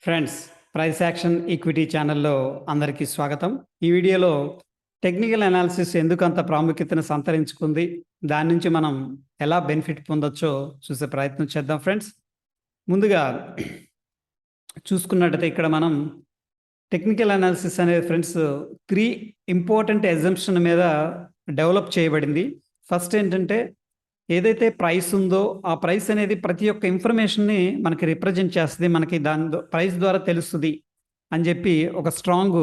Friends, price action equity ఛానల్లో అందరికీ స్వాగతం. ఈ వీడియోలో టెక్నికల్ అనాలిసిస్ ఎందుకు అంత ప్రాముఖ్యతను సంతరించుకుంది, దాని నుంచి మనం ఎలా బెనిఫిట్ పొందొచ్చో చూసే ప్రయత్నం చేద్దాం. ఫ్రెండ్స్, ముందుగా చూసుకున్నట్టయితే ఇక్కడ మనం టెక్నికల్ అనాలిసిస్ అనేది ఫ్రెండ్స్ 3 ఇంపార్టెంట్ అజంప్షన్ మీద డెవలప్ చేయబడింది. ఫస్ట్ ఏంటంటే, ఏదైతే ప్రైస్ ఉందో ఆ ప్రైస్ అనేది ప్రతి ఒక్క ఇన్ఫర్మేషన్ని మనకి రిప్రజెంట్ చేస్తుంది, మనకి దాని ప్రైస్ ద్వారా తెలుస్తుంది అని చెప్పి ఒక స్ట్రాంగ్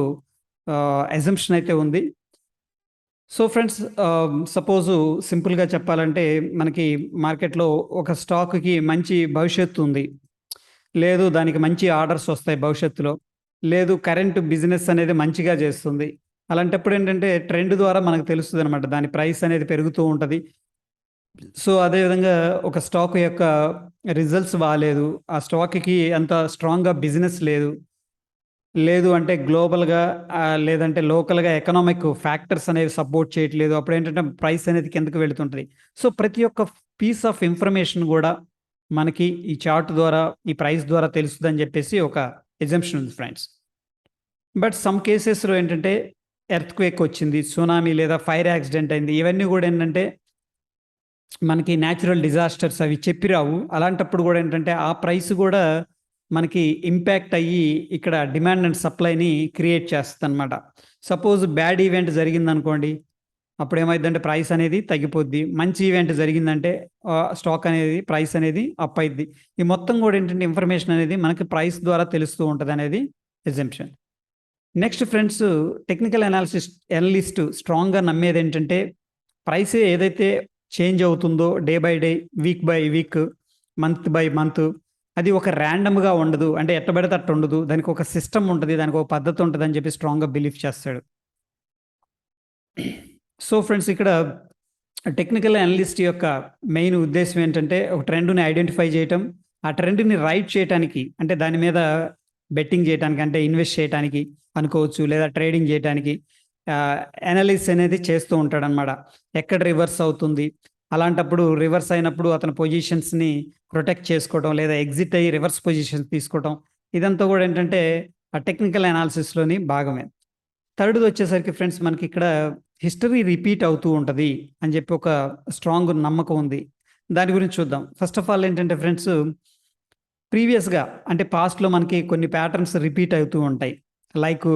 అజంప్షన్ అయితే ఉంది. సో ఫ్రెండ్స్, సపోజు సింపుల్గా చెప్పాలంటే మనకి మార్కెట్లో ఒక స్టాక్కి మంచి భవిష్యత్తు ఉంది, లేదు దానికి మంచి ఆర్డర్స్ వస్తాయి భవిష్యత్తులో, లేదు కరెంట్ బిజినెస్ అనేది మంచిగా చేస్తుంది. అలాంటప్పుడు ఏంటంటే ట్రెండ్ ద్వారా మనకు తెలుస్తుంది అనమాట, దాని ప్రైస్ అనేది పెరుగుతూ ఉంటుంది. సో అదేవిధంగా ఒక స్టాక్ యొక్క రిజల్ట్స్ బాగాలేదు, ఆ స్టాక్కి అంత స్ట్రాంగ్గా బిజినెస్ లేదు, లేదు అంటే గ్లోబల్గా లేదంటే లోకల్గా ఎకనామిక్ ఫ్యాక్టర్స్ అనేవి సపోర్ట్ చేయట్లేదు, అప్పుడు ఏంటంటే ప్రైస్ అనేది కిందకి వెళుతుంటుంది. సో ప్రతి ఒక్క పీస్ ఆఫ్ ఇన్ఫర్మేషన్ కూడా మనకి ఈ చార్ట్ ద్వారా, ఈ ప్రైస్ ద్వారా తెలుస్తుందని చెప్పేసి ఒక ఎజంప్షన్ ఉంది ఫ్రెండ్స్. బట్ సమ్ కేసెస్లో ఏంటంటే ఎర్త్ క్వేక్ వచ్చింది, సునామీ లేదా ఫైర్ యాక్సిడెంట్ అయింది, ఇవన్నీ కూడా ఏంటంటే మనకి న్యాచురల్ డిజాస్టర్స్ అవి చెప్పిరావు. అలాంటప్పుడు కూడా ఏంటంటే ఆ ప్రైస్ కూడా మనకి ఇంపాక్ట్ అయ్యి ఇక్కడ డిమాండ్ అండ్ సప్లైని క్రియేట్ చేస్తుంది అనమాట. సపోజ్ బ్యాడ్ ఈవెంట్ జరిగిందనుకోండి, అప్పుడు ఏమైందంటే ప్రైస్ అనేది తగ్గిపోద్ది. మంచి ఈవెంట్ జరిగిందంటే స్టాక్ అనేది ప్రైస్ అనేది అప్ అయిద్ది. ఈ మొత్తం కూడా ఏంటంటే ఇన్ఫర్మేషన్ అనేది మనకి ప్రైస్ ద్వారా తెలుస్తూ ఉంటుంది అనేది exemption. Next friends, technical analyst స్ట్రాంగ్గా నమ్మేది ఏంటంటే ప్రైస్ ఏదైతే చేంజ్ అవుతుందో day by day, week by week, month by month, అది ఒక ర్యాండమ్గా ఉండదు, అంటే ఎట్టబడితే అట్టు ఉండదు, దానికి ఒక సిస్టమ్ ఉంటుంది, దానికి ఒక పద్ధతి ఉంటుంది అని చెప్పి స్ట్రాంగ్గా బిలీవ్ చేస్తాడు. సో ఫ్రెండ్స్, ఇక్కడ టెక్నికల్ అనలిస్ట్ యొక్క మెయిన్ ఉద్దేశం ఏంటంటే ఒక ట్రెండ్ని ఐడెంటిఫై చేయటం, ఆ ట్రెండ్ని రైట్ చేయడానికి, అంటే దాని మీద బెట్టింగ్ చేయడానికి, అంటే ఇన్వెస్ట్ చేయడానికి అనుకోవచ్చు, లేదా ట్రేడింగ్ చేయడానికి అనలిసిస్ అనేది చేస్తూ ఉంటాడు అనమాట. ఎక్కడ రివర్స్ అవుతుంది, అలాంటప్పుడు రివర్స్ అయినప్పుడు అతని పొజిషన్స్ని ప్రొటెక్ట్ చేసుకోవడం, లేదా ఎగ్జిట్ అయ్యి రివర్స్ పొజిషన్స్ తీసుకోవడం, ఇదంతా కూడా ఏంటంటే ఆ టెక్నికల్ అనాలిసిస్లోని భాగమే. థర్డ్ది వచ్చేసరికి ఫ్రెండ్స్, మనకి ఇక్కడ హిస్టరీ రిపీట్ అవుతూ ఉంటుంది అని చెప్పి ఒక స్ట్రాంగ్ నమ్మకం ఉంది. దాని గురించి చూద్దాం. ఫస్ట్ ఆఫ్ ఆల్ ఏంటంటే ఫ్రెండ్స్, ప్రీవియస్గా అంటే పాస్ట్లో మనకి కొన్ని ప్యాటర్న్స్ రిపీట్ అవుతూ ఉంటాయి. లైక్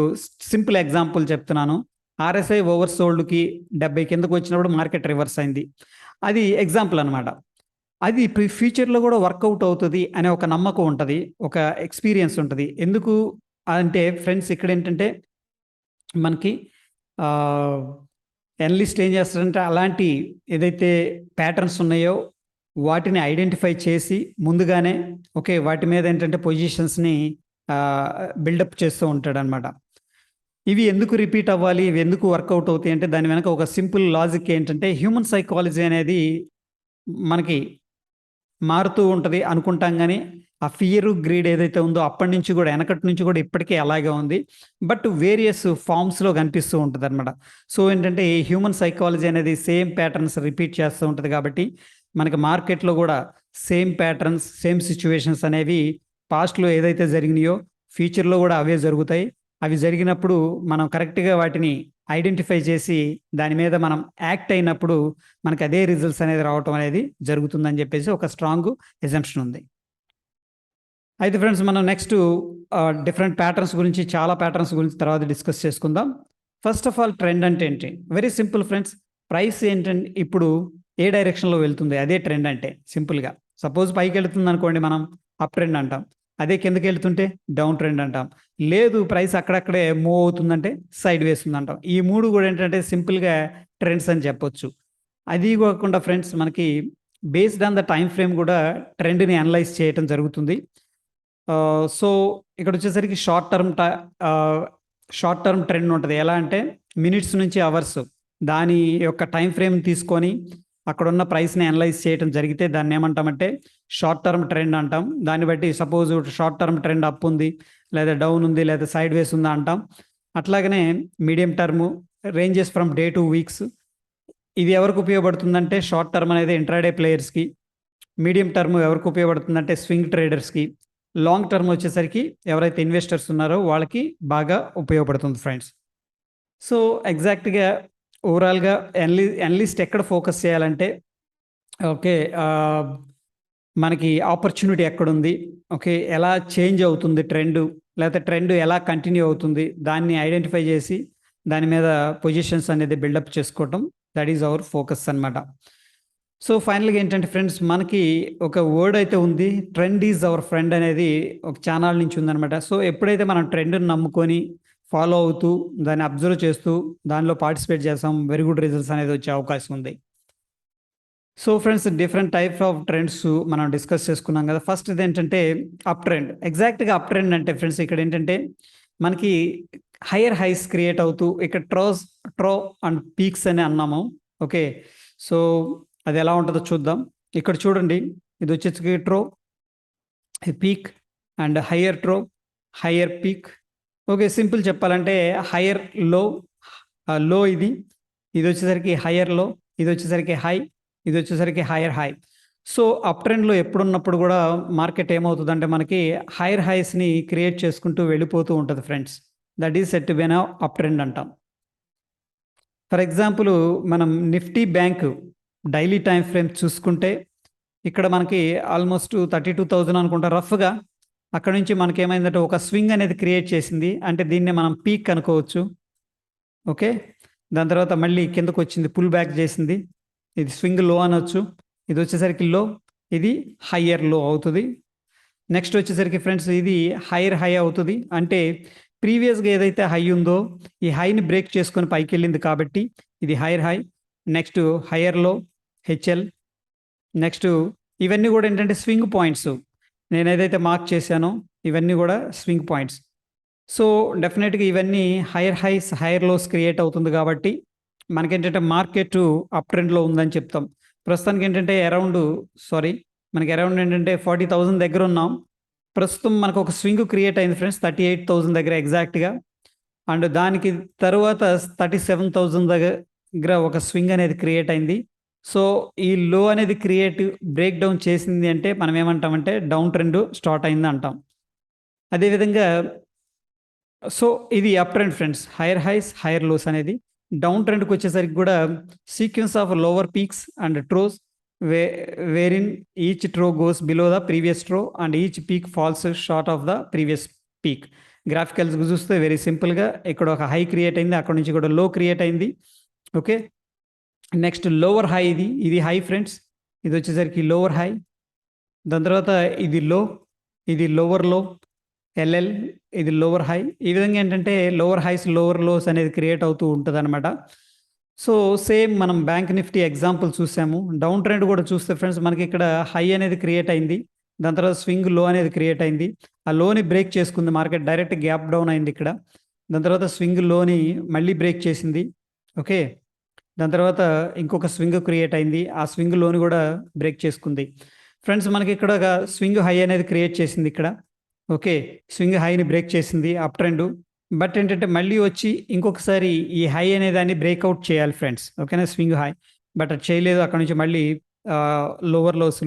సింపుల్ ఎగ్జాంపుల్ చెప్తున్నాను, ఆర్ఎస్ఐ ఓవర్ సోల్డ్కి 70 కిందకు వచ్చినప్పుడు మార్కెట్ రివర్స్ అయింది. అది ఎగ్జాంపుల్ అనమాట. అది ఫ్యూచర్లో కూడా వర్కౌట్ అవుతుంది అనే ఒక నమ్మకం ఉంటుంది, ఒక ఎక్స్పీరియన్స్ ఉంటుంది. ఎందుకు అంటే ఫ్రెండ్స్, ఇక్కడ ఏంటంటే మనకి అనలిస్ట్ ఏం చేస్తారంటే అలాంటి ఏదైతే ప్యాటర్న్స్ ఉన్నాయో వాటిని ఐడెంటిఫై చేసి ముందుగానే ఓకే వాటి మీద ఏంటంటే పొజిషన్స్ని బిల్డప్ చేస్తూ ఉంటాడు అనమాట. ఇవి ఎందుకు రిపీట్ అవ్వాలి, ఇవి ఎందుకు వర్కౌట్ అవుతాయి అంటే దాని వెనక ఒక సింపుల్ లాజిక్ ఏంటంటే, హ్యూమన్ సైకాలజీ అనేది మనకి మారుతూ ఉంటుంది అనుకుంటాం, కానీ ఆ ఫియర్ గ్రీడ్ ఏదైతే ఉందో అప్పటి నుంచి కూడా, వెనకటి నుంచి కూడా ఇప్పటికీ అలాగే ఉంది, బట్ వేరియస్ ఫామ్స్లో కనిపిస్తూ ఉంటుంది అనమాట. సో ఏంటంటే ఈ హ్యూమన్ సైకాలజీ అనేది సేమ్ ప్యాటర్న్స్ రిపీట్ చేస్తూ ఉంటుంది, కాబట్టి మనకి మార్కెట్లో కూడా సేమ్ ప్యాటర్న్స్, సేమ్ సిచ్యువేషన్స్ అనేవి పాస్ట్లో ఏదైతే జరిగినాయో ఫ్యూచర్లో కూడా అవే జరుగుతాయి. అవి జరిగినప్పుడు మనం కరెక్ట్గా వాటిని ఐడెంటిఫై చేసి దాని మీద మనం యాక్ట్ అయినప్పుడు మనకి అదే రిజల్ట్స్ అనేది రావటం అనేది జరుగుతుందని చెప్పేసి ఒక స్ట్రాంగ్ ఎజంప్షన్ ఉంది. అయితే ఫ్రెండ్స్, మనం నెక్స్ట్ డిఫరెంట్ ప్యాటర్న్స్ గురించి, చాలా ప్యాటర్న్స్ గురించి తర్వాత డిస్కస్ చేసుకుందాం. ఫస్ట్ ఆఫ్ ఆల్, ట్రెండ్ అంటే ఏంటి? వెరీ సింపుల్ ఫ్రెండ్స్, ప్రైస్ ఏంటంటే ఇప్పుడు ఏ డైరెక్షన్లో వెళ్తుంది అదే ట్రెండ్ అంటే. సింపుల్గా సపోజ్ పైకి వెళ్తుంది అనుకోండి, మనం అప్ ట్రెండ్ అంటాం. అదే కిందకి వెళ్తుంటే డౌన్ ట్రెండ్ అంటాం. లేదు ప్రైస్ అక్కడక్కడే మూవ్ అవుతుందంటే సైడ్ వేస్ అంటాం. ఈ మూడు కూడా ఏంటంటే సింపుల్గా ట్రెండ్స్ అని చెప్పొచ్చు. అది కాకుండా ఫ్రెండ్స్, మనకి based on the time frame కూడా ట్రెండ్ని అనలైజ్ చేయటం జరుగుతుంది. సో ఇక్కడ వచ్చేసరికి షార్ట్ టర్మ్ ట్రెండ్ ఉంటుంది. ఎలా అంటే మినిట్స్ నుంచి అవర్స్, దాని యొక్క టైం ఫ్రేమ్ తీసుకొని అక్కడ ఉన్న ప్రైస్ని అనలైజ్ చేయడం జరిగితే దాన్ని ఏమంటామంటే షార్ట్ టర్మ్ ట్రెండ్ అంటాం. దాన్ని బట్టి suppose short term trend up ఉంది, లేదా డౌన్ ఉంది, లేదా సైడ్ వేస్ ఉందా అంటాం. అట్లాగనే medium term ranges from day two weeks. ఇది ఎవరికి ఉపయోగపడుతుందంటే షార్ట్ టర్మ్ అనేది ఇంట్రాడే ప్లేయర్స్కి, మీడియం టర్మ్ ఎవరికి ఉపయోగపడుతుందంటే స్వింగ్ ట్రేడర్స్కి, లాంగ్ టర్మ్ వచ్చేసరికి ఎవరైతే ఇన్వెస్టర్స్ ఉన్నారో వాళ్ళకి బాగా ఉపయోగపడుతుంది ఫ్రెండ్స్. సో, ఎగ్జాక్ట్‌గా ఓవరాల్‌గా అనలిస్ట్ ఎక్కడ ఫోకస్ చేయాలంటే ఓకే. మనకి ఆపర్చునిటీ ఎక్కడుంది? ఓకే. ఎలా చేంజ్ అవుతుంది ట్రెండు? లేతే ట్రెండ్ ఎలా కంటిన్యూ అవుతుంది? దాన్ని ఐడెంటిఫై చేసి, దాని మీద పొజిషన్స్ అనేది బిల్డప్ చేసుకోవటం. దట్ ఈస్ అవర్ ఫోకస్ అనమాట. సో, ఫైనల్‌గా ఏంటంటే ఫ్రెండ్స్ మనకి ఒక వర్డ్ అయితే ఉంది. ట్రెండ్ ఈజ్ అవర్ ఫ్రెండ్ అనేది ఒక చానాల నుంచి ఉందనమాట. సో, ఎప్పుడైతే మనం ట్రెండ్‌ని నమ్ముకొని, ఫాలో అవుతూ, దాన్ని అబ్జర్వ్ చేస్తూ, దానిలో పార్టిసిపేట్ చేస్తాం. వెరీ గుడ్ రిజల్ట్స్ అనేది వచ్చే అవకాశం ఉంది. So friends different types of trends మనం డిస్కస్ చేసుకున్నాం కదా. ఫస్ట్ ఇదేంటంటే అప్ ట్రెండ్. ఎగ్జాక్ట్‌గా అప్ ట్రెండ్ అంటే ఫ్రెండ్స్ ఇక్కడ ఏంటంటే మనకి హైయర్ హైస్ క్రియేట్ అవుతూ ఇక్కడ ట్రో అండ్ పీక్స్ అని అన్నాము. ఓకే. సో అది ఎలా ఉంటుందో చూద్దాం. ఇక్కడ చూడండి. ఇది వచ్చేసి trough, peak and higher trough, higher peak. Okay. Simple చెప్పాలంటే హైయర్ లో, లో ఇది. ఇదొచ్చేసరికి హైయర్ లో, ఇదొచ్చేసరికి హై, ఇదొచ్చేసరికి హైయర్ హై. సో, అప్ ట్రెండ్‌లో ఎప్పుడున్నప్పుడు గూడా మార్కెట్ ఏమవుతదంటే మనకి హైయర్ హైస్‌ని క్రియేట్ చేసుకుంటూ వెళ్ళిపోతూ ఉంటది friends. That is said to be an up trend అంటాం. ఫర్ ఎగ్జాంపుల్ మనం Nifty bank daily time frame చూసుకుంటే ఇక్కడ మనకి ఆల్మోస్ట్ 32,000 అనుకుంటా రఫ్‌గా. అక్కడి నుంచి మనకేమైందంటే ఒక స్వింగ్ అనేది క్రియేట్ చేసింది. అంటే దీన్నే మనం పీక్ అనుకోవచ్చు. ఓకే. దాని తర్వాత మళ్ళీ కిందకొచ్చింది. పుల్ బ్యాక్ చేసింది. ఇది స్వింగ్ లో అనొచ్చు. ఇదొచ్చేసరికి లో. ఇది హైయర్ లో అవుతది. నెక్స్ట్ వచ్చేసరికి ఫ్రెండ్స్ ఇది హైయర్ హై అవుతది. అంటే ప్రీవియస్‌గా ఏదైతే హై ఉందో, ఈ హైని బ్రేక్ చేసుకొని పైకెళ్ళింది కాబట్టి ఇది హైయర్ హై. నెక్స్ట్ హైయర్ లో, హెచ్ఎల్. నెక్స్ట్ ఇవన్నీ గూడా ఏంటంటే స్వింగ్ పాయింట్స్. నేనేదైతే మార్క్ చేశానో ఇవన్నీ గూడా స్వింగ్ పాయింట్స్. సో, డెఫినెట్‌గా ఇవన్నీ higher highs, higher lows create అవుతుంది గాబట్టి, మనకేంటంటే మార్కెటు అప్ ట్రెండ్‌లో ఉందని చెప్తాం. ప్రస్తుతానికేంటంటే సారీ మనకి అరౌండ్ ఏంటంటే 40,000 దగ్గరున్నాం. ప్రస్తుతం మనకొక స్వింగ్ క్రియేట్ అయింది ఫ్రెండ్స్. 38,000 దగ్గర ఎగ్జాక్ట్‌గా. అండ్ దానికి తరువాత 37,000 దగ్గర ఒక స్వింగ్ అనేది క్రియేట్ అయింది. సో, ఈ లో అనేది బ్రేక్ డౌన్ చేసింది అంటే మనం ఏమంటామంటే డౌన్ ట్రెండ్ స్టార్ట్ అయింది అంటాం. అదే విధంగా సో, ఇది up trend friends. Higher highs, higher lows అనేది. డౌన్ ట్రెండ్‌కొచ్చేసరికి గూడా sequence of lower peaks and troughs way wherein each trough goes below the previous trough and each peak falls short of the previous peak. గ్రాఫికల్స్‌గా చూస్తే very సింపుల్‌గా ఇక్కడ ఒక high create అయింది. అక్కడి నుంచి కూడా లో క్రియేట్ అయింది. ఓకే. నెక్స్ట్ లోవర్ హై ఇది. ఇది హై ఫ్రెండ్స్. ఇదొచ్చేసరికి లోవర్ హై. దాని తర్వాత ఇది లో, ఇది లోవర్ లో. ఎల్ఎల్ ఇది లోవర్ హై. ఈ విధంగా ఏంటంటే లోవర్ హైస్, లోవర్ లోస్ అనేది క్రియేట్ అవుతూ ఉంటదనమాట. సో, సేమ్ మనం బ్యాంక్ నిఫ్టీ ఎగ్జాంపుల్ చూసాము. డౌన్ ట్రెండ్ కూడా చూస్తే ఫ్రెండ్స్ మనకిక్కడ హై అనేది క్రియేట్ అయింది. దాని తర్వాత స్వింగ్ లో అనేది క్రియేట్ అయింది. ఆ లోని బ్రేక్ చేసుకుంది మార్కెట్. డైరెక్ట్ గ్యాప్ డౌన్ అయింది ఇక్కడ. దాని తర్వాత స్వింగ్ లోని మళ్ళీ బ్రేక్ చేసింది. ఓకే. దాని తర్వాత ఇంకొక స్వింగ్ క్రియేట్ అయింది. ఆ స్వింగ్ లోని కూడా బ్రేక్ చేసుకుంది. ఫ్రెండ్స్ మనకిక్కడ ఒక స్వింగ్ హై అనేది క్రియేట్ చేసింది ఇక్కడ. ఓకే. స్వింగ్ హైని బ్రేక్ చేసింది అప్ ట్రెండు. బట్ ఏంటంటే మళ్ళీ వచ్చి ఇంకొకసారి ఈ హై అనే దాన్ని బ్రేక్‌ఔట్ చేయాలి ఫ్రెండ్స్. ఓకేనా? Swing high. బట్ అది చేయలేదు. అక్కడి నుంచి మళ్ళీ లోవర్ లోస్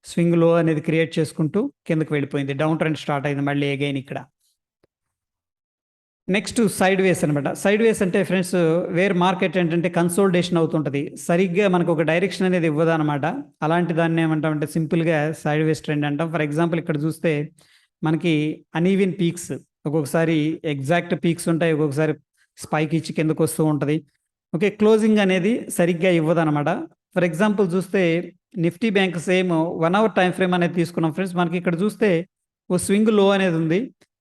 స్వింగ్ లో అనేది క్రియేట్ చేసుకుంటూ కిందకి వెళ్ళిపోయింది. డౌన్ ట్రెండ్ స్టార్ట్ అయింది మళ్ళీ అగైన్ ఇక్కడ. నెక్స్ట్ సైడ్ వేస్ అనమాట. సైడ్ వేస్ అంటే ఫ్రెండ్స్ వేర్ మార్కెట్ ఏంటంటే కన్సోలిడేషన్ అవుతుంటది. సరిగ్గా మనకు ఒక డైరెక్షన్ అనేది ఇవ్వదనమాట. అలాంటి దాన్ని ఏమంటామంటే సింపుల్‌గా సైడ్ వేస్ ట్రెండ్ అంటాం. ఫర్ ఎగ్జాంపుల్ ఇక్కడ చూస్తే మనకి అన్‌ఈవెన్ పీక్స్ ఒక్కొక్కసారి ఎగ్జాక్ట్ పీక్స్ ఉంటాయి. ఒక్కొక్కసారి స్పైక్ ఇచ్చి కిందకొస్తూ ఉంటది. ఓకే. క్లోజింగ్ అనేది సరిగ్గా ఇవ్వదనమాట. ఫర్ ఎగ్జాంపుల్ చూస్తే Nifty bank same 1 hour time frame అనేది తీసుకున్నాం ఫ్రెండ్స్. మనకి ఇక్కడ చూస్తే ఓ స్వింగ్ లో అనేది ఉంది.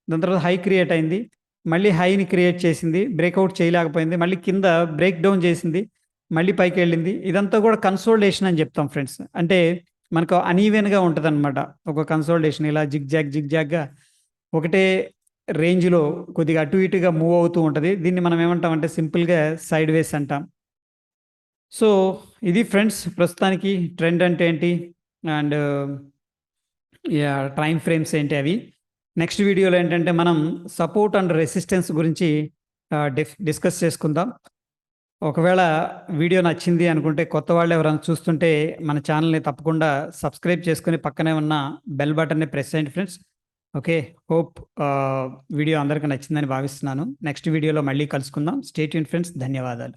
దాని తర్వాత హై క్రియేట్ అయింది. మళ్ళీ హైని క్రియేట్ చేసింది. బ్రేకౌట్ చేయలేకపోయింది. మళ్ళీ కింద బ్రేక్ డౌన్ చేసింది. మళ్ళీ పైకెళ్ళింది. ఇదంతా కూడా కన్సోలిడేషన్ అని చెప్తాం ఫ్రెండ్స్. అంటే మనకు అనీవెన్‌గా ఉంటదనమాట. ఒక కన్సోలిడేషన్ ఇలా జిగ్‌జాగ్‌గా ఒకటే రేంజ్‌లో కొద్దిగా అటు ఇటుగా మూవ్ అవుతూ ఉంటది. దీన్ని మనం ఏమంటామంటే సింపుల్‌గా సైడ్ వేస్ అంటాం. సో, ఇది ఫ్రెండ్స్ ప్రస్తుతానికి ట్రెండ్ అంటే ఏంటి? అండ్ టైమ్ ఫ్రేమ్స్ ఏంటి అవి. నెక్స్ట్ వీడియోలో ఏంటంటే మనం సపోర్ట్ అండ్ రెసిస్టెన్స్ గురించి డిస్కస్ చేసుకుందాం. ఒకవేళ వీడియో నచ్చింది అనుకుంటే కొత్త వాళ్ళు ఎవరైనా చూస్తుంటే మన ఛానల్‌ని తప్పకుండా సబ్స్క్రైబ్ చేసుకొని పక్కనే ఉన్న బెల్ బటన్‌ని ప్రెస్ చేయండి ఫ్రెండ్స్. ఓకే. హోప్ వీడియో అందరికి నచ్చిందని భావిస్తున్నాను. నెక్స్ట్ వీడియోలో మళ్ళీ కలుసుకుందాం. Stay tuned friends. ధన్యవాదాలు.